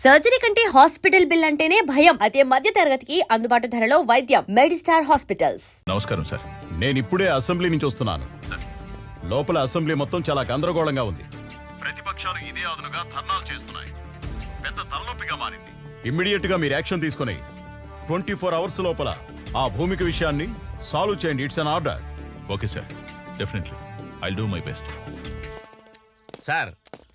Surgery కంటే hospital bill అంటేనే భయం. అదే మధ్య తరగతికి అందుబాటు ధరలో వైద్యం. Medistar hospitals. నమస్కారం సార్. నేను ఇప్పుడే అసెంబ్లీ నుంచి వస్తున్నాను. లోపల అసెంబ్లీ మొత్తం చాలా గందరగోళంగా ఉంది. ప్రతిపక్షాలు ఇదే అదునుగా ధర్నాలు చేస్తున్నాయి. పెద్ద తలనొప్పిగా మారింది. ఇమ్మీడియట్ గా మీరు యాక్షన్ తీసుకుని 24 అవర్స్ లోపల ఆ భూమిక విషయాన్ని సాల్వ్ చేయండి. It's an order. Okay sir, definitely I'll do my best. Sir,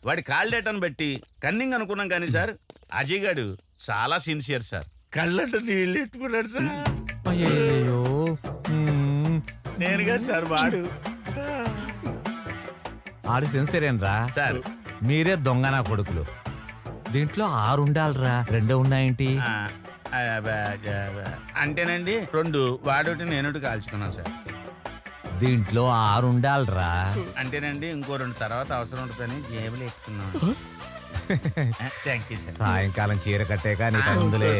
వాడి కాల్ డేటాను బట్టి కన్నింగ్ అనుకున్నాం కానీ సార్, అజయ్ గారు చాలా సిన్సియర్ సార్. కళ్ళంట నీళ్ళు ఎట్టుకున్నాడు సార్. అయ్యో నేనుగా సార్ వాడు. ఆడి సెన్సేరేనరా సార్ మీరే దొంగన కొడుకులు. దీంట్లో 6 ఉండాలిరా, 2 ఉన్నాయేంటి? అంటేనండి 2 వాడోటి నేనోటి కాల్చుకున్నాను సార్. దీంట్లో 6 ఉండాలిరా. అంటేనండి ఇంకో 2 తర్వాత అవసరం ఉంటుందని జేబులు ఎక్కుతున్నాను. Thank you sir. సాయంకాలం చీర కట్టాక నీకు అందులే.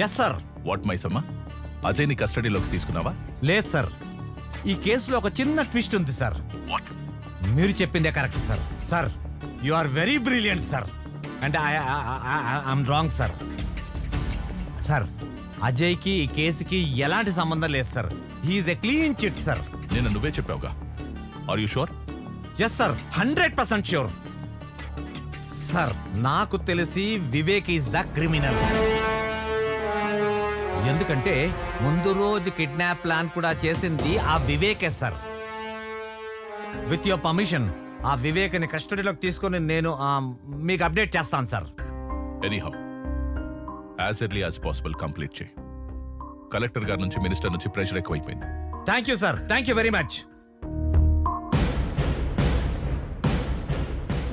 Yes sir. వాట్ మై సమ్మా, అజయ్ ని కస్టడీలోకి తీసుకున్నావా? లేదు సార్, ఈ కేసులో ఒక చిన్న ట్విస్ట్ ఉంది సార్. మీరు చెప్పిందే correct sir. Sir, you are very brilliant sir. అంటే ఐఎమ్ రాంగ్ సార్. సార్, అజయ్కి ఈ కేసుకి ఎలాంటి సంబంధం లేదు సార్. He's a clean chit sir. నేను నువ్వే చెప్పావుగా. Are you sure? Yes sir, 100% sure. Sir, నాకు తెలిసి వివేక్ ఈస్ ద క్రిమినల్. ఎందుకంటే ముందు రోజు కిడ్నాప్ ప్లాన్ కూడా చేసింది ఆ వివేకే సార్. విత్ యువర్ పర్మిషన్ ఆ వివేక్ని కస్టడీలోకి తీసుకుని నేను మీకు అప్డేట్ చేస్తాను sir. Anyhow as early as possible complete చేయి. కలెక్టర్ గారి నుంచి, మినిస్టర్ నుంచి ప్రెషర్ ఎక్కువైపోయింది. Thank you sir, thank you very much.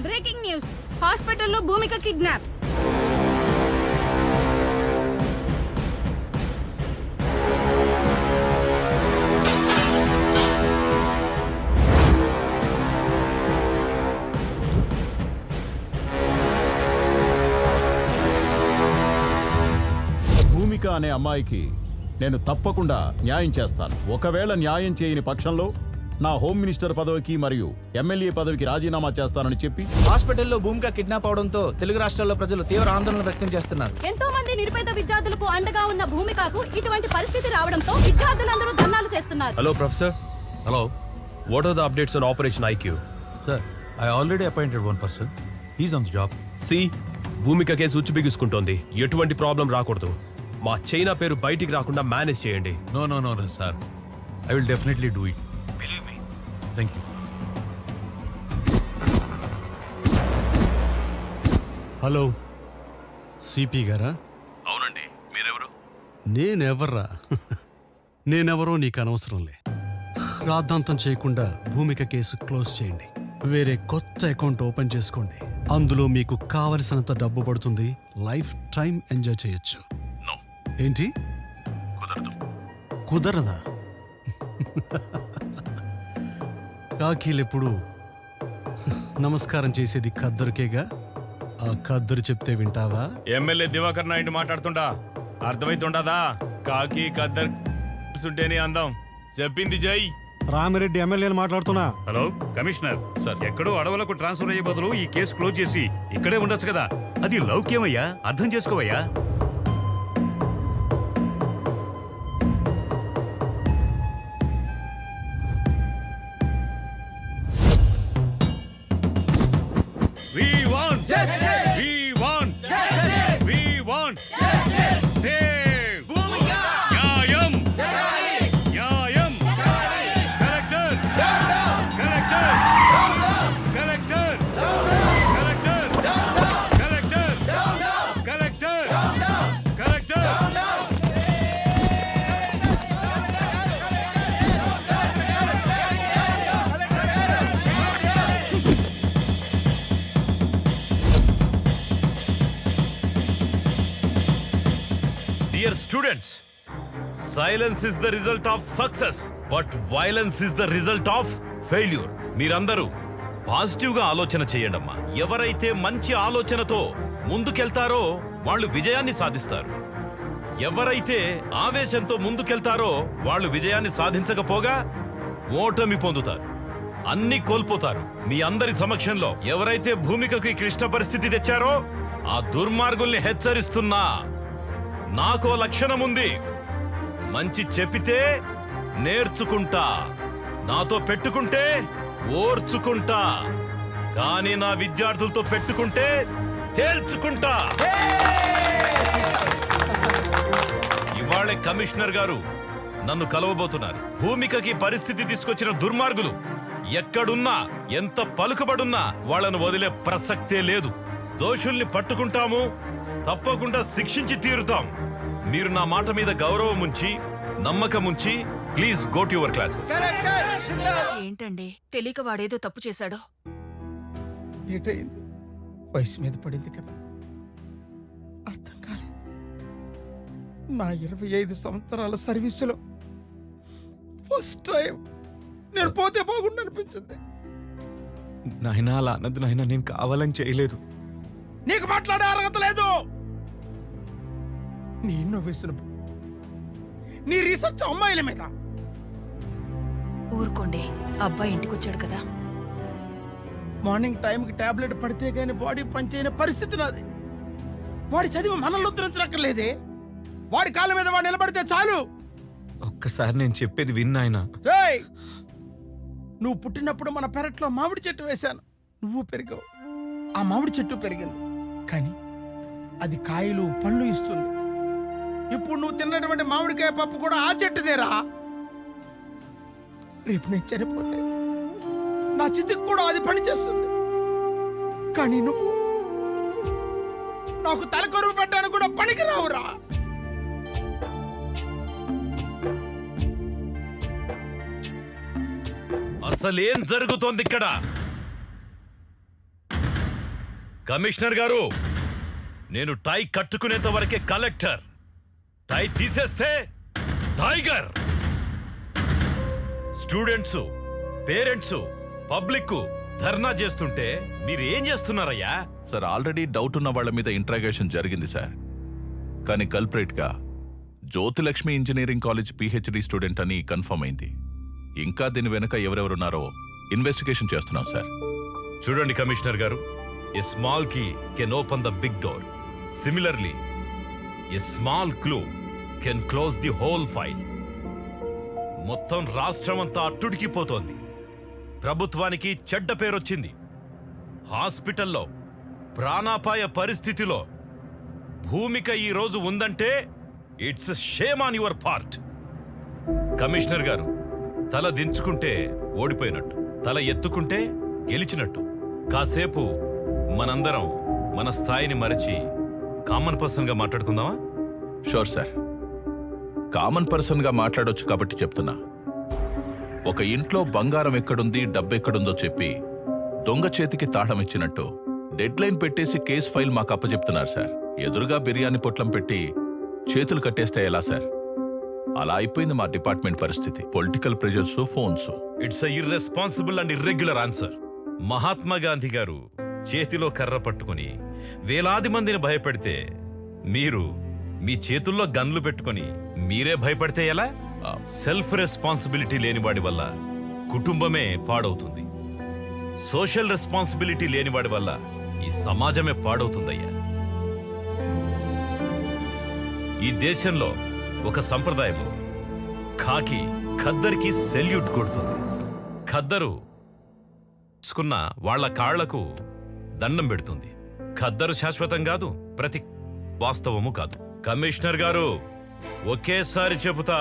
Breaking news, హాస్పిటల్లో భూమిక కిడ్నాప్. భూమిక అనే అమ్మాయికి నేను తప్పకుండా న్యాయం చేస్తాను. ఒకవేళ న్యాయం చేయని పక్షంలో నా హోమ్ మినిస్టర్ పదవికి మరియు ఎమ్మెల్యే పదవికి రాజీనామా చేస్తానని చెప్పి. హాస్పిటల్లో భూమిక కిడ్నాప్ అవడంతో తెలుగు రాష్ట్రాల్లో ప్రజలు తీవ్ర ఆందోళన వ్యక్తం చేస్తున్నారు. ఎంతో మంది నిరుపేద విద్యార్థులకు అండగా ఉన్న భూమికకు ఇటువంటి పరిస్థితి రావడంతో విద్యార్థులందరూ ధర్నాలు చేస్తున్నారు. Hello, Professor. Hello. What are the updates on Operation IQ? Sir, I already appointed one person. He's on the job. See, Bhumika case ఉచ్చు బిగుసుకుంటోంది. ఎటువంటి ప్రాబ్లం రాకూడదు. మా చైనా పేరు బయటికి రాకుండా మేనేజ్ చేయండి. No, sir. I will definitely do it. Believe me. Thank you. Hello, CP గారా? అవునండి, మీరెవరు? నేనెవర్రా? నేనెవరో నీకు అనవసరంలే. రాద్ధాంతం చేయకుండా భూమిక కేసు క్లోజ్ చేయండి. వేరే కొత్త అకౌంట్ ఓపెన్ చేసుకోండి. అందులో మీకు కావలసినంత డబ్బు పడుతుంది. లైఫ్ టైం ఎంజాయ్ చేయొచ్చు. ఏంటి? కుదరదా? కాకీలెప్పుడు నమస్కారం చేసేది ఖద్దరుకేగా. ఆ ఖద్దరు చెప్తే వింటావా? ఎమ్మెల్యే దివాకర్ నాయుడు మాట్లాడుతుండా అర్థమైతుండదా? కాకి ఖద్దర్ సుంటేనే అందం. చెప్పింది జై. రామిరెడ్డి ఎమ్మెల్యేని మాట్లాడుతున్నా. హలో కమిషనర్ సార్, ఎక్కడో అడవులకు ట్రాన్స్ఫర్ అయ్యే బదులు ఈ కేసు క్లోజ్ చేసి ఇక్కడే ఉండొచ్చు కదా. అది లౌక్యమయ్యా, అర్థం చేసుకోవయ్యా. Dear students, silence is the result of success, but violence is the result of failure. మీరందరూ పాజిటివ్ గా ఆలోచన చేయండమ్మా. ఎవరైతే మంచి ఆలోచనతో ముందుకెళ్తారో వాళ్ళు విజయాన్ని సాధిస్తారు. ఎవరైతే ఆవేశంతో ముందుకెళ్తారో వాళ్ళు విజయాన్ని సాధించకపోగా ఓటమి పొందుతారు. అన్ని కోల్పోతారు. మీ అందరి సమక్షంలో ఎవరైతే భూమికకు ఈ క్లిష్ట పరిస్థితి తెచ్చారో ఆ దుర్మార్గుల్ని హెచ్చరిస్తున్నా. నాకో లక్షణం ఉంది. మంచి చెప్పితే నేర్చుకుంటా, నాతో పెట్టుకుంటే ఓర్చుకుంటా, కానీ నా విద్యార్థులతో పెట్టుకుంటే తేల్చుకుంటా. ఇవాళే కమిషనర్ గారు నన్ను కలవబోతున్నారు. భూమికకి పరిస్థితి తీసుకొచ్చిన దుర్మార్గులు ఎక్కడున్నా, ఎంత పలుకుబడున్నా వాళ్ళను వదిలే ప్రసక్తే లేదు. దోషుల్ని పట్టుకుంటాము, తప్పకుండా శిక్షించి తీరుతాం. మీరు నా మాట మీద గౌరవం ఉంచి, నమ్మకం ఉంచి, please go to your classes. ఏంటండి తెలియక వాడేదో తప్పు చేశాడో. ఏటైంది? వయసు మీద పడింది కదా, అర్థం కాలేదు. నా 25 సంవత్సరాల సర్వీసులో ఫస్ట్ టైం నేను పోతే బాగుండు అనిపించింది. నాయనా అలా అన్నది నాయనా, నేను కావాలని చేయలేదు. నీకు మాట్లాడే అర్హత లేదు. నీ ఇన్నోవేషన్, నీ రీసెర్చ్ అమ్మాయిల మీద. ఊరుకోండి, అబ్బాయి ఇంటికి వచ్చాడు కదా. మార్నింగ్ టైంకి టాబ్లెట్ పడితే గానీ బాడీ పనిచేయని పరిస్థితి నాది. వాడి చదివి మనల్ని ఉద్ధరించక్కర్లేదే. వాడి కాళ్ళ మీద వాడు నిలబడితే చాలు. ఒక్కసారి నేను చెప్పేది విన్నాయనా. రేయ్, నువ్వు పుట్టినప్పుడు మన పెరట్లో మామిడి చెట్టు వేశాను, నువ్వు పెరిగావు. ఆ మామిడి చెట్టు పెరిగింది, కానీ అది కాయలు పళ్ళు ఇస్తుంది. ఇప్పుడు నువ్వు తిన్నటువంటి మామిడికాయ పప్పు కూడా ఆ చెట్టుదేరా. రేపు నేను చనిపోతే నా చితికి కూడా అది పని చేస్తుంది. కానీ నువ్వు నాకు తలకొరువు పెట్టడానికి కూడా పనికి రావురా. అసలేం జరుగుతోంది ఇక్కడ? కమిషనర్ గారు, నేను టై కట్టుకునేంత వరకే కలెక్టర్. టై తీసేస్తే టైగర్. స్టూడెంట్స్, పేరెంట్స్, పబ్లిక్ ధర్నా చేస్తుంటే మీరు ఏం చేస్తున్నారయ్యా? సార్, ఆల్రెడీ డౌట్ ఉన్న వాళ్ళ మీద ఇంట్రాగేషన్ జరిగింది సార్. కానీ కల్ప్రేట్ గా Jyothilakshmi engineering college PhD student అని కన్ఫర్మ్ అయింది. ఇంకా దీని వెనుక ఎవరెవరున్నారో ఇన్వెస్టిగేషన్ చేస్తున్నాం సార్. చూడండి కమిషనర్ గారు, a small key can open the big door. Similarly a small clue can close the whole file. మొత్తం రాష్ట్రం అంతా అట్టుడికిపోతోంది. ప్రభుత్వానికి చెడ్డ పేరొచ్చింది. హాస్పిటల్లో ప్రాణాపాయ పరిస్థితిలో భూమిక ఈ రోజు ఉందంటే it's shame on your part. Commissioner గారు, తల దించుకుంటే ఓడిపోయినట్టు, తల ఎత్తుకుంటే గెలిచినట్టు. కాసేపు మనందరం మన స్థాయిని మరచి కామన్ పర్సన్ గా మాట్లాడుకుందామా? Sure sir. కామన్ పర్సన్ గా మాట్లాడొచ్చు కాబట్టి చెప్తున్నా. ఒక ఇంట్లో బంగారం ఎక్కడుంది, డబ్బెక్కడుందో చెప్పి దొంగ చేతికి తాళం ఇచ్చినట్టు డెడ్ లైన్ పెట్టేసి కేసు ఫైల్ మాకు అప్పచెప్తున్నారు సార్. ఎదురుగా బిర్యానీ పొట్లం పెట్టి చేతులు కట్టేస్తే ఎలా సార్? అలా అయిపోయింది మా డిపార్ట్మెంట్ పరిస్థితి. Political pressures, phones. It's irresponsible and irregular answer. Mahatma Gandhi గారు చేతిలో కర్ర పట్టుకుని వేలాది మందిని భయపెడితే మీరు మీ చేతుల్లో గన్లు పెట్టుకుని మీరే భయపడితే ఎలా? సెల్ఫ్ రెస్పాన్సిబిలిటీ లేనివాడి వల్ల కుటుంబమే పాడవుతుంది. సోషల్ రెస్పాన్సిబిలిటీ లేనివాడి వల్ల ఈ సమాజమే పాడవుతుందయ్యా. ఈ దేశంలో ఒక సంప్రదాయంలో ఖాకి ఖద్దరికి సెల్యూట్ కొడుతుంది. ఖద్దరు తీసుకున్న వాళ్ల కాళ్లకు దండం పెడుతుంది. ఖద్దరు శాశ్వతం కాదు, ప్రతి వాస్తవము కాదు. కమిషనర్ గారు, ఒకేసారి చెబుతా,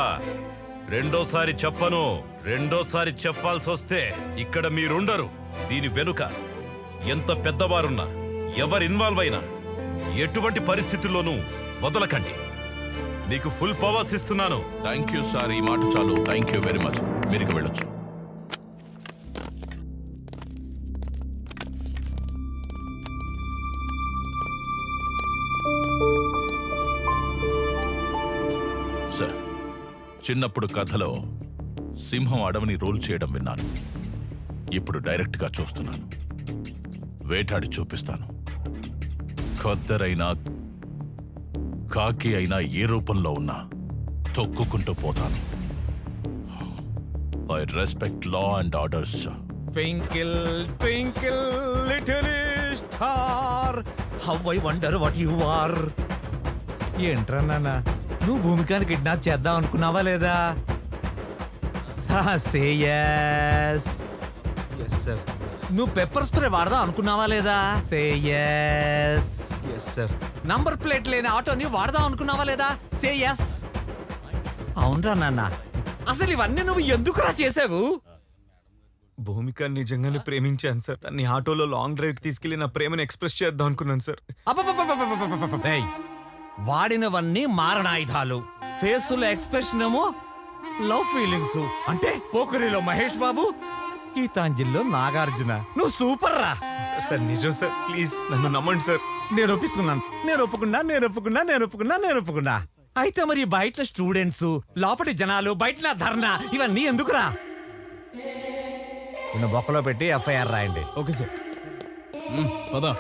రెండోసారి చెప్పను. రెండోసారి చెప్పాల్సి వస్తే ఇక్కడ మీరుండరు. దీని వెనుక ఎంత పెద్దవారున్నా, ఎవరు ఇన్వాల్వ్ అయినా ఎటువంటి పరిస్థితుల్లోనూ వదలకండి. మీకు ఫుల్ పవర్స్ ఇస్తున్నాను. Thank you sir. ఈ మాట చాలు. Thank you very much. మీరు వెళ్ళొచ్చు. సార్, చిన్నప్పుడు కథలో సింహం అడవిని రూల్ చేయడం విన్నాను. ఇప్పుడు డైరెక్ట్గా చూస్తున్నాను. వేటాడి చూపిస్తాను. ఖద్దరైనా కాకి అయినా ఏ రూపంలో ఉన్నా తొక్కుకుంటూ పోతాను. I respect law and orders. Twinkle twinkle little star how I wonder what you are. ఏంట్రా నాన్న, నువ్వు భూమికాని కిడ్నాప్ చేద్దాం అనుకున్నావా లేదా? Say yes. Yes sir. నువ్వు పెప్పర్ స్ప్రే వాడదాం అనుకున్నావా లేదా? Say yes. Yes sir. Number plate లేని ఆటోని వాడదాం అనుకున్నావా లేదా? Say yes. అవునరా నాన్న, అసలు ఇవన్నీ నువ్వు ఎందుకురా చేసావు? భూమిక నిజంగానే ప్రేమించాను సార్. తన్ని ఆటోలో లాంగ్ డ్రైవ్ కి తీసుకెళ్లి నా ప్రేమను ఎక్స్ప్రెస్ చేద్దాం అనుకున్నాను సార్. ఏయ్, వాడినవన్నీ మారణాయుధాలు. ఫేసులో ఎక్స్ప్రెషన్ ఏమో లవ్ ఫీలింగ్స్. అంటే పోకరిలో మహేష్ బాబు, గీతాంజలిలో నాగార్జున. నువ్వు సూపర్ రా. సార్ నిజం సార్, ప్లీజ్ నన్ను నమ్మండి సార్. నేను ఒప్పుకున్నా. అయితే మరి బయట స్టూడెంట్స్, లోపటి జనాలు, బయట నా ధర్నా, ఇవన్నీ ఎందుకురా? నిన్ను బొక్కలో పెట్టి ఎఫ్ఐఆర్ రాయండి. Okay sir. పదా.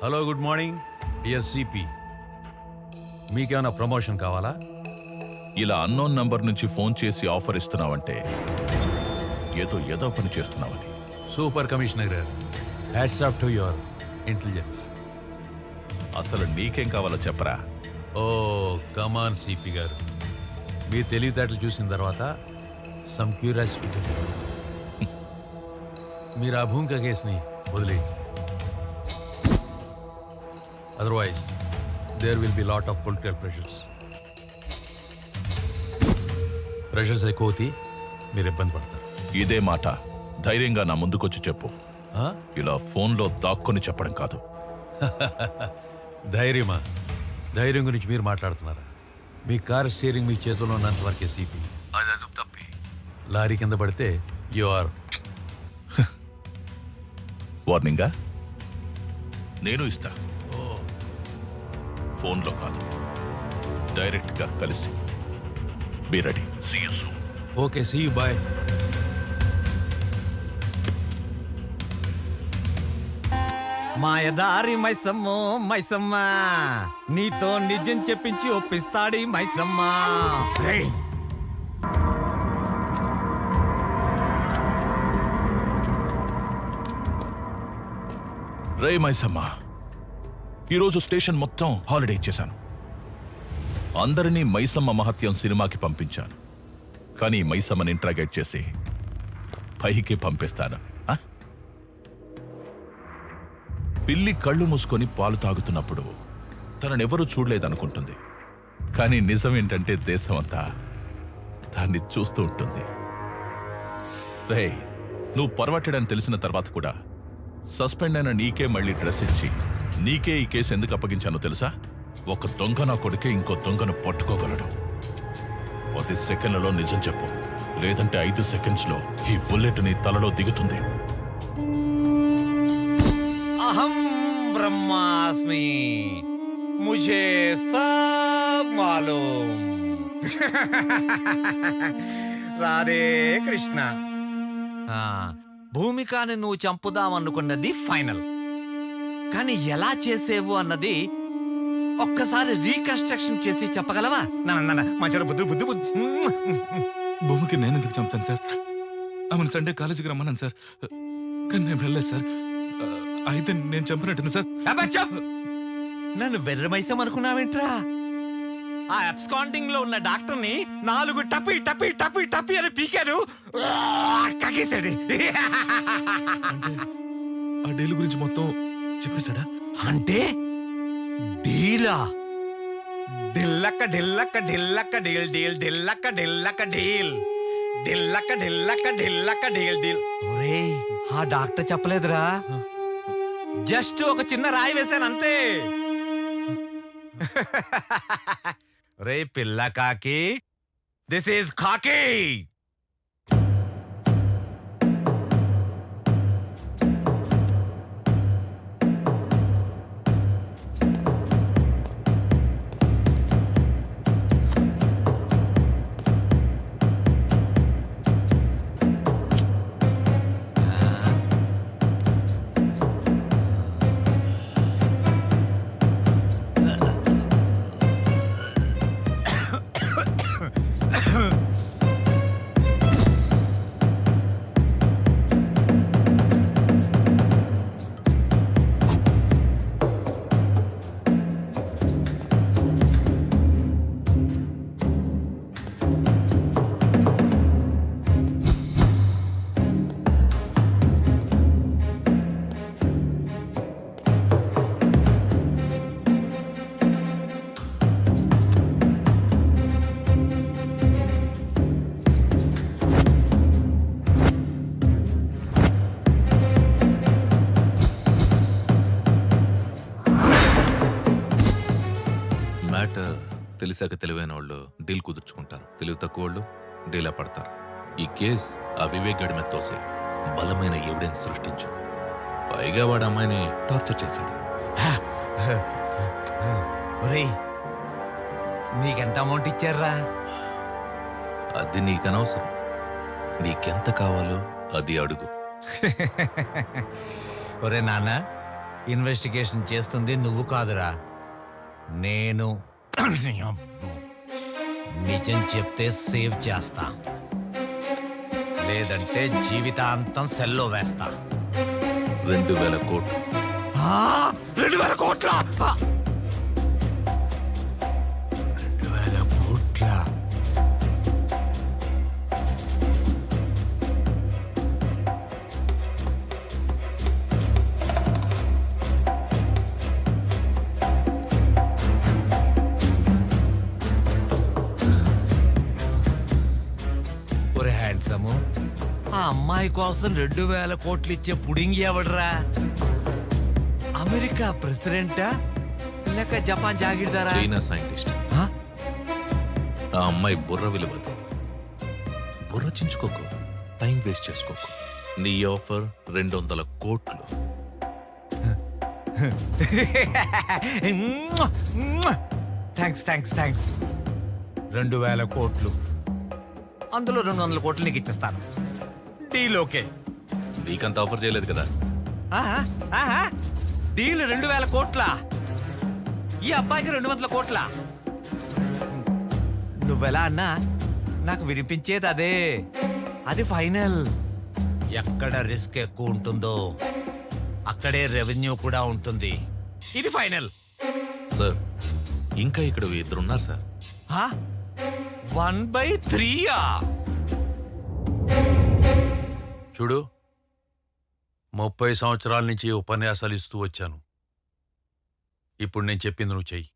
Hello, good morning dear CP. మీకేమైనా ప్రమోషన్ కావాలా? ఇలా అన్నోన్ నంబర్ నుంచి ఫోన్ చేసి ఆఫర్ ఇస్తున్నావంటే ఏదో పని చేస్తున్నావని. సూపర్ కమిషనర్ గారు, hats off to your intelligence. అసలు నీకేం కావాలో చెప్పరా. ఓ కమాన్ సిపి గారు, మీ తెలివితేటలు చూసిన తర్వాత సమ్ క్యూరియాసిటీ. మీరు ఆ భూమిక కేసుని వదిలేయండి. Otherwise there will be lot of political pressures ఎక్కువతి మీరు ఇబ్బంది పడతారు. ఇదే మాట ధైర్యంగా నా ముందుకొచ్చి చెప్పు. ఆ? ఇలా ఫోన్లో దాక్కుని చెప్పడం కాదు. ధైర్యమా? ధైర్యం గురించి మీరు మాట్లాడుతున్నారా? మీ కార్ స్టీరింగ్ మీ చేతిలో ఉన్నంత వరకే సిపి. అది తప్పి లారీ కింద పడితే యు ఆర్. వార్నింగా నేను ఇస్తా. ఫోన్లో కాదు, డైరెక్ట్గా కలిసి. Be ready. Okay, see you, bye. మాయదారి మైసమ్మో మైసమ్మ, నీతో నిజం చెప్పించి ఒప్పిస్తాడి మైసమ్మ. రేయ్, రే మైసమ్మ, ఈరోజు స్టేషన్ మొత్తం హాలిడే ఇచ్చేశాను. అందరినీ మైసమ్మ మహత్యం సినిమాకి పంపించాను. కానీ మైసమ్మని ఇంట్రాగేట్ చేసి పైకి పంపిస్తాను. ఆ? పిల్లి కళ్ళు మూసుకొని పాలు తాగుతున్నప్పుడు తననెవరూ చూడలేదనుకుంటుంది. కానీ నిజం ఏంటంటే దేశమంతా దాన్ని చూస్తూ ఉంటుంది. రే, నువ్వు పర్వట్టడని తెలిసిన తర్వాత కూడా సస్పెండ్ అయిన నీకే మళ్ళీ డ్రెస్ ఇచ్చి నీకే ఈ కేసు ఎందుకు అప్పగించానో తెలుసా? ఒక దొంగ నా కొడుకే ఇంకో దొంగను పట్టుకోగలడు. 10 సెకండ్లలో నిజం చెప్పు, లేదంటే 5 సెకండ్స్లో ఈ బుల్లెట్ నీ తలలో దిగుతుంది. అహం బ్రహ్మాస్మి, ముఝే సబ్ మాలూమ్. రాధే కృష్ణ. భూమికాని నువ్వు చంపుదామనుకున్నది ఫైనల్, కానీ ఎలా చేసేవు అన్నది ఒక్కసారి రీకన్స్ట్రక్షన్ చేసి చెప్పగలవా? మంచి బుద్ధి బుద్ధి బుద్ధి. భూమికి నేను ఎందుకు చంపుతాను సార్? ఆమెను సండే కాలేజీకి రమ్మన్నాను సార్, కానీ నేను వెళ్ళలేదు సార్. అయితే నేను చంపినట్టుంది సార్. నన్ను వెర్రమైసం అనుకున్నావేంట్రా? ఆ అబ్స్కాండింగ్ లో ఉన్న డాక్టర్ని 4 టపి టపి టపి టపి అని పీకారు, కగేశాడు. ఆ డీల్ గురించి మొత్తం చెప్పేశాడా? అంటే డీలా? ఢిల్లక్క ఢిల్లక్క ఢిల్లక్క డీల్ డీల్ ఢిల్లక్క ఢిల్లక్క డీల్ ఢిల్లక్క ఢిల్లక్క ఢిల్లక్క డీల్ డీల్. ఒరేయ్, ఆ డాక్టర్ చెప్పలేదురా, జస్ట్ ఒక చిన్న రాయి వేశాను అంతే. రే పిల్ల కాకి, దిస్ ఈజ్ కాకి. మ్యాటర్ తెలిసాక తెలివైన వాళ్ళు డీల్ కుదుర్చుకుంటారు, తెలివి తక్కువ వాళ్ళు డీలా పడతారు. ఈ కేస్ ఆ వివేక్ గడి మీద తోసే బలమైన ఎవిడెన్స్ సృష్టించు. పైగా వాడు అమ్మాయిని టార్చర్ చేశాడు. ఒరేయ్, నీకెంత అమౌంట్ ఇచ్చారా? అది నీకనవసరం. నీకెంత కావాలో అది అడుగు. ఒరే నాన్న, ఇన్వెస్టిగేషన్ చేస్తుంది నువ్వు కాదురా, నేను. నిజం చెప్తే సేవ్ చేస్తా, లేదంటే జీవితాంతం సెల్లో వేస్తా. 2000 కోట్లు. 2000 కోట్ల? 2000 కోట్ల? ఒరే హ్యాండ్సము, ఆ అమ్మాయి కోసం 2000 కోట్లు ఇచ్చే పుడింగి ఎవడరా? అమెరికా ప్రెసిడెంటా లేక జపాన్ జాగీర్దారా? China scientist. ఆ అమ్మాయి బుర్ర విలువదు. బుర్ర చించుకోకు, టైం వేస్ట్ చేసుకోకు. నీ ఆఫర్ 200 కోట్లు. Thanks thanks thanks. 2000 కోట్లు, అందులో 200 కోట్లు నీకు ఇచ్చేస్తాను. Deal okay. నీకంత ఆఫర్ చేయలేదు కదా. డీల్ 2000 కోట్ల, ఈ అబ్బాయికి 200 కోట్ల. నువ్వెలా అన్నా నాకు వినిపించేది అదే. అది ఫైనల్. ఎక్కడ రిస్క్ ఎక్కువ ఉంటుందో అక్కడే రెవెన్యూ కూడా ఉంటుంది. ఇది ఫైనల్. సార్, ఇంకా ఇక్కడ ఇద్దరున్నారు సార్. 1/3. చూడు, 30 సంవత్సరాల నుంచి ఉపన్యాసాలు ఇస్తూ వచ్చాను. ఇప్పుడు నేను చెప్పింది నువ్వు చెయ్యి.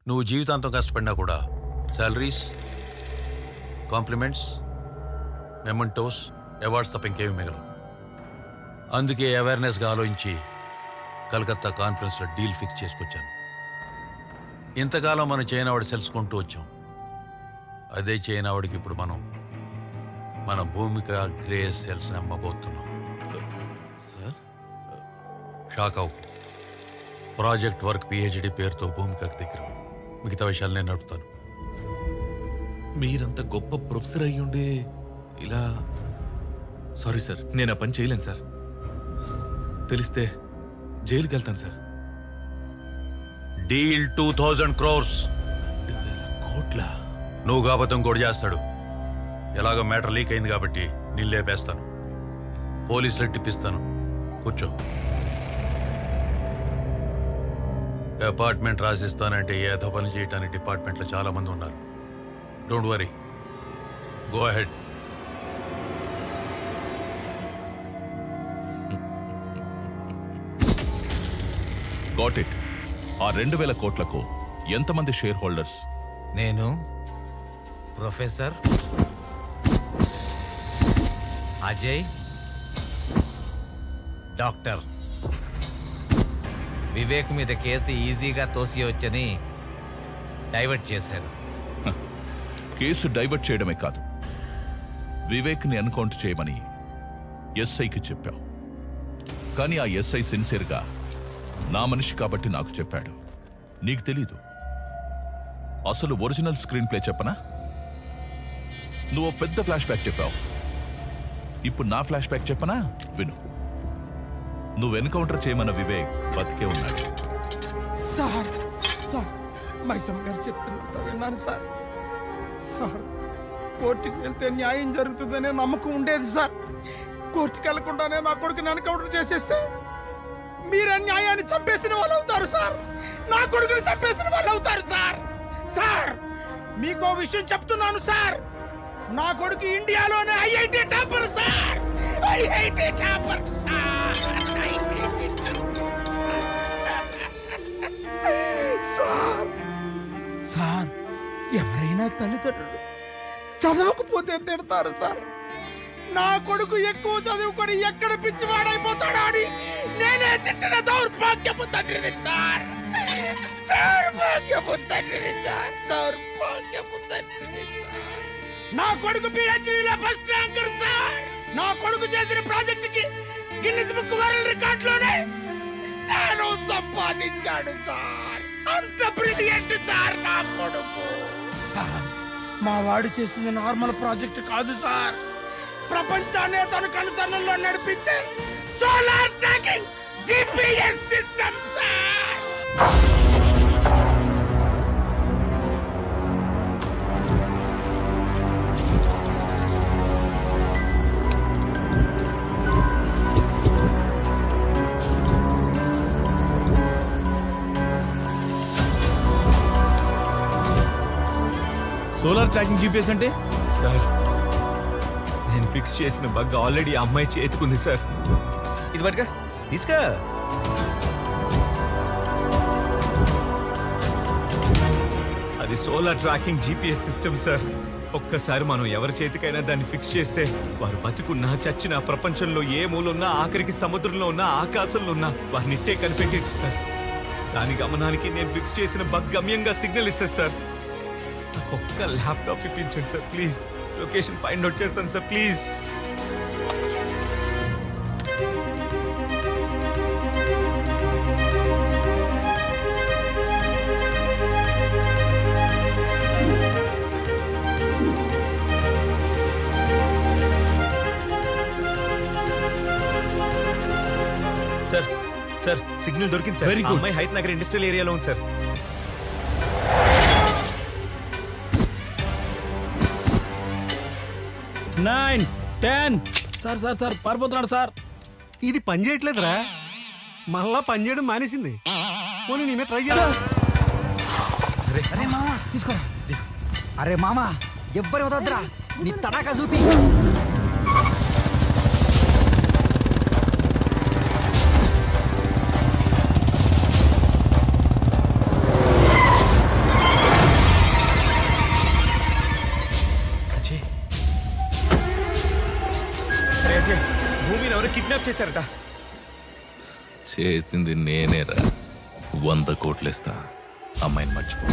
నువ్వు జీవితాంతం కష్టపడినా కూడా శాలరీస్, కాంప్లిమెంట్స్, మెమెంటోస్, అవార్డ్స్ తప్ప ఇంకేమీ మిగలవు. అందుకే అవేర్నెస్గా ఆలోచించి కలకత్తా కాన్ఫరెన్స్లో డీల్ ఫిక్స్ చేసుకొచ్చాను. ఇంతకాలం మనం చైనావాడు తెలుసుకుంటూ వచ్చాం. అదే చైనావాడికి ఇప్పుడు మన భూమిక గ్రే సెల్స్ అమ్మబోతున్నాం. సార్, షాక్ అవు. ప్రాజెక్ట్ వర్క్ పిహెచ్డి పేరుతో భూమికకు దగ్గర. మిగతా విషయాలు నేను నడుపుతాను. మీరంత గొప్ప ప్రొఫెసర్ అయ్యుండే ఇలా... సారీ సార్, నేను ఆ పని చేయలేను సార్. తెలిస్తే జైలుకి వెళ్తాను సార్. Deal 2000 crores. 2000 కోట్ల? నువ్వు కాకపోతే ఇంకోటి చేస్తాడు. ఎలాగో మ్యాటర్ లీక్ అయింది కాబట్టి నేను లేపేస్తాను. పోలీసులు టిప్పిస్తాను. కూర్చో. అపార్ట్మెంట్ రాసిస్తానంటే ఏదో పని చేయడానికి డిపార్ట్మెంట్లో చాలా మంది ఉన్నారు. Don't worry, go ahead. Got it. ఆ 2000 కోట్లకు ఎంతమంది షేర్ హోల్డర్స్? నేను, ప్రొఫెసర్, అజయ్, డాక్టర్. వివేక్ మీద కేసు ఈజీగా తోసియవచ్చని డైవర్ట్ చేశాను. కేసు డైవర్ట్ చేయడమే కాదు, వివేక్ని ఎన్కౌంటర్ చేయమని ఎస్ఐకి చెప్పావు. కానీ ఆ ఎస్ఐ సిన్సియర్గా నా మనిషి కాబట్టి నాకు చెప్పాడు. నీకు తెలీదు. అసలు ఒరిజినల్ స్క్రీన్ ప్లే చెప్పనా? నువ్వు పెద్ద ఫ్లాష్ బ్యాక్ చెప్పావు. ఇప్పుడు నా ఫ్లాష్ బ్యాక్ చెప్పనా? విను. నువ్వు ఎన్కౌంటర్ చేయమన్న వివేక్ బతికే ఉన్నాడు. సార్ సార్ మైసమ్మ గారు చెప్పిందంతా విన్నాను సార్. సార్, కోర్టుకి వెళ్తే న్యాయం జరుగుతుందనే నమ్మకం ఉండేది సార్. కోర్టుకి వెళ్లకుండానే నా కొడుకుని ఎన్కౌంటర్ చేసేస్తే మీరే న్యాయాన్ని చంపేసిన వాళ్ళు అవుతారు సార్. నా కొడుకుని చంపేసిన వాళ్ళు అవుతారు సార్. సార్, మీకో విషయం చెప్తున్నాను సార్. నా కొడుకు ఇండియాలోనే IIT topper sir. IIT topper sir. Sir, sir, ఎవరైనా తల్లిదండ్రులు చదవకపోతే తిడతారు సార్. నా కొడుకు ఎక్కువ చదువుకొని ఎక్కడ పిచ్చివాడైపోతాడా అని నేనే తిట్టిన దౌర్భాగ్యపు తండ్రిని సార్. దౌర్భాగ్యపు తండ్రిని సార్. దౌర్భాగ్యపు తండ్రిని సార్. నా కొడుకు పిహెచ్డీలో ఫస్ట్ ర్యాంకర్ సార్. నా కొడుకు చేసిన ప్రాజెక్ట్ కి గిన్నిస్ బుక్ వరల్డ్ రికార్డులోనే స్థానం సంపాదించాడు సార్. అంత బ్రిలియంట్ సార్ నా కొడుకు. సార్, మా వాడు చేసింది నార్మల్ ప్రాజెక్ట్ కాదు సార్. ప్రపంచాన్ని తన కనుసన్నల్లో నడిపించే solar tracking GPS system sir. Solar tracking GPS అంటే? సార్, నేను ఫిక్స్ చేసిన బగ్ ఆల్రెడీ అమ్మాయి చేతుకుంది సార్. ఇది పట్టుగా తీసుకా. అది solar tracking GPS system sir. ఒక్కసారి మనం ఎవరి చేతికైనా దాన్ని ఫిక్స్ చేస్తే వారు బతుకున్నా చచ్చినా ప్రపంచంలో ఏ మూలున్నా ఆఖరికి సముద్రంలో ఉన్నా ఆకాశంలో ఉన్నా వారిని ఇట్టే కనిపెట్టేది సార్. దాని గమనానికి నేను ఫిక్స్ చేసిన బగ్ గమ్యంగా సిగ్నల్ ఇస్తుంది సార్. ఒక్క ల్యాప్టాప్ ఇప్పించండి sir please. Location find out చేస్తాను sir please. Sir, sir, signal దొరికింది సార్. అమ్మాయి హైత్ నగర్ ఇండస్ట్రియల్ ఏరియాలో ఉంది సార్. సార్ సార్ సార్ పారిపోతున్నాడు సార్. ఇది పని చేయట్లేదురా, మళ్ళా పని చేయడం మానేసింది. పోనీ నేనే ట్రై చేయాలి. అరే మామా తీసుకోరా. అరే మామా ఎవ్వరి వదద్దురా, నీ తడాకా చూపి. భూమిని ఎవరు కిడ్నాప్ చేశారట. చేసింది నేనేరా. 100 కోట్లేస్తా, అమ్మాయిని మర్చిపో.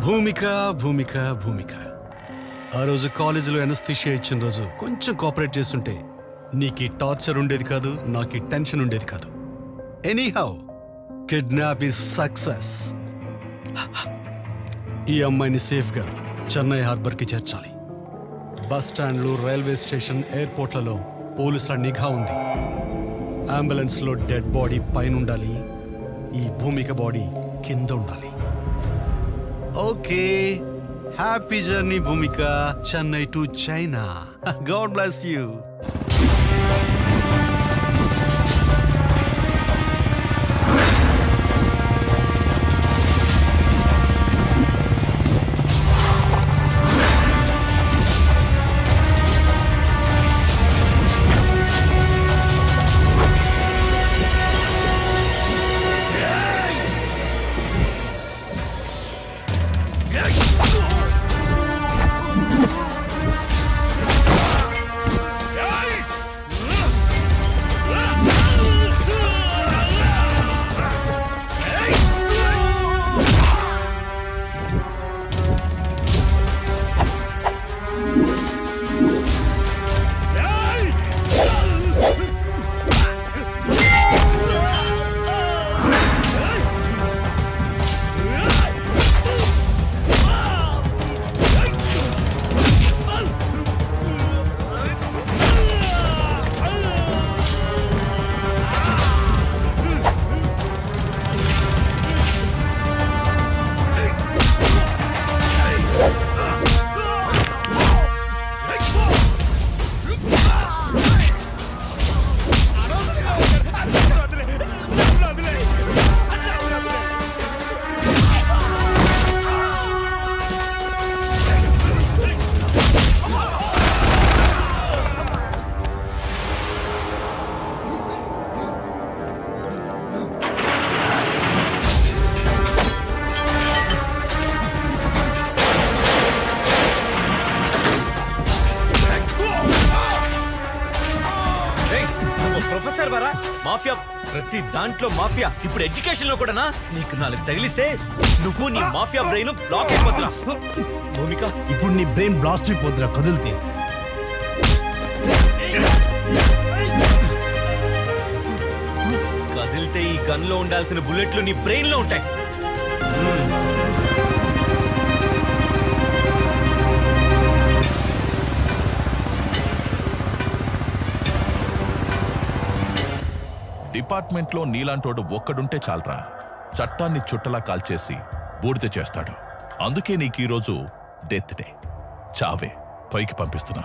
భూమిక భూమిక భూమిక, ఆ రోజు కాలేజీలో ఎనస్థీషియా ఇచ్చిన రోజు కొంచెం కోఆపరేట్ చేస్తుంటే నీకు ఈ టార్చర్ ఉండేది కాదు, నాకు ఈ టెన్షన్ ఉండేది కాదు. Anyhow, kidnap is success. ఈ అమ్మాయిని సేఫ్గా చెన్నై హార్బర్కి చేర్చాలి. బస్ స్టాండ్లు, రైల్వే స్టేషన్, ఎయిర్పోర్ట్లలో పోలీసుల నిఘా ఉంది. అంబులెన్స్ లో డెడ్ బాడీ పైన ఉండాలి, ఈ భూమిక బాడీ కింద ఉండాలి. Okay, happy journey Bhumika, Chennai to China. God bless you. Professor వరా మాఫియా, ప్రతి దాంట్లో మాఫియా. ఇప్పుడు ఎడ్యుకేషన్ లో కూడానా? నీకు 4 తగిలిస్తే నువ్వు నీ మాఫియా బ్రెయిన్ బ్లాక్ అయిపోతున్నా. భూమిక, ఇప్పుడు నీ బ్రెయిన్ బ్లాస్ట్ అయిపోద్దురా కదిలితే. కదిలితే ఈ గన్ లో ఉండాల్సిన బుల్లెట్లు నీ బ్రెయిన్ లో ఉంటాయి. డిపార్ట్మెంట్లో నీలాంటోడు ఒక్కడుంటే చాలరా, చట్టాన్ని చుట్టలా కాల్చేసి బూడిద చేస్తాడు. అందుకే నీకు ఈరోజు డెత్ డే, చావే పైకి పంపిస్తున్నా.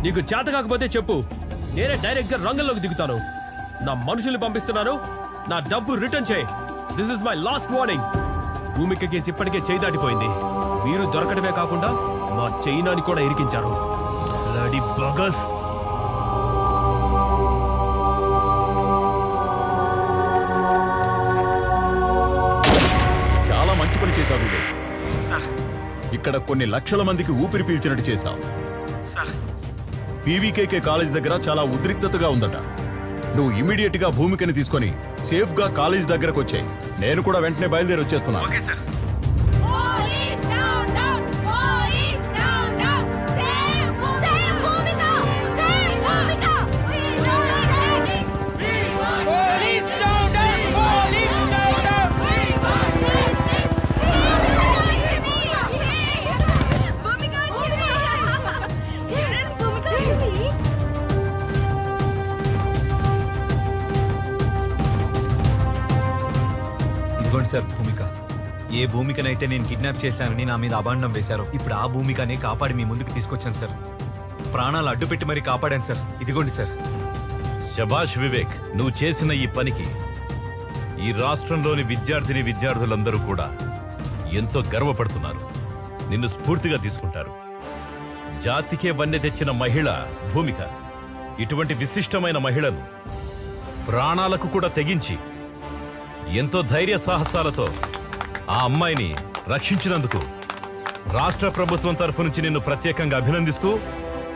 నీకు చేత కాకపోతే చెప్పు, నేనే డైరెక్ట్ గా రంగంలోకి దిగుతాను. నా మనుషుల్ని పంపిస్తున్నాను, నా డబ్బు రిటర్న్ చేయి. This is my last warning. Bhumika case ఇప్పటికే చేయి దాటిపోయింది. మీరు దొరకడమే కాకుండా మా చైనాని కూడా ఇరికించారు. బ్లడీ బగస్. చాలా మంచి పని చేశావు వివేక్. ఇక్కడ కొన్ని లక్షల మందికి ఊపిరి పీల్చినట్టు చేశావు. పీవీకేకే కాలేజ్ దగ్గర చాలా ఉద్రిక్తతగా ఉందట. నువ్వు ఇమీడియట్ గా భూమికని తీసుకొని సేఫ్ గా కాలేజ్ దగ్గరకు వచ్చాయి. నేను కూడా వెంటనే బయలుదేరి వచ్చేస్తున్నాను. ఇదిగోండి సార్ భూమిక. ఏ భూమికనైతే నేను కిడ్నాప్ చేశానని నా మీద అభాండం వేశారో, ఇప్పుడు ఆ భూమికనే కాపాడి మీ ముందుకు తీసుకొచ్చాను సార్. ప్రాణాలు అడ్డుపెట్టి మరీ కాపాడాను సార్. ఇదిగోండి సార్. శభాష్ వివేక్, నువ్వు చేసిన ఈ పనికి ఈ రాష్ట్రంలోని విద్యార్థులందరూ కూడా ఎంతో గర్వపడుతున్నారు. నిన్ను స్ఫూర్తిగా తీసుకుంటారు. జాతికే వన్నె తెచ్చిన మహిళ భూమిక. ఇటువంటి విశిష్టమైన మహిళను ప్రాణాలకు కూడా తెగించి ఎంతో ధైర్య సాహసాలతో ఆ అమ్మాయిని రక్షించినందుకు రాష్ట్ర ప్రభుత్వం తరఫు నుంచి నిన్ను ప్రత్యేకంగా అభినందిస్తూ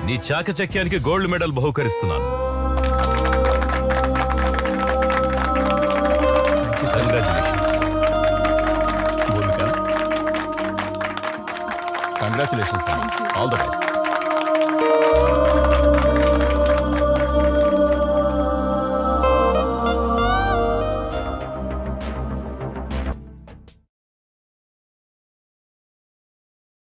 నీ చాకచక్యానికి గోల్డ్ మెడల్ బహుకరిస్తున్నాను. కంగ్రాచులేషన్స్. All the best.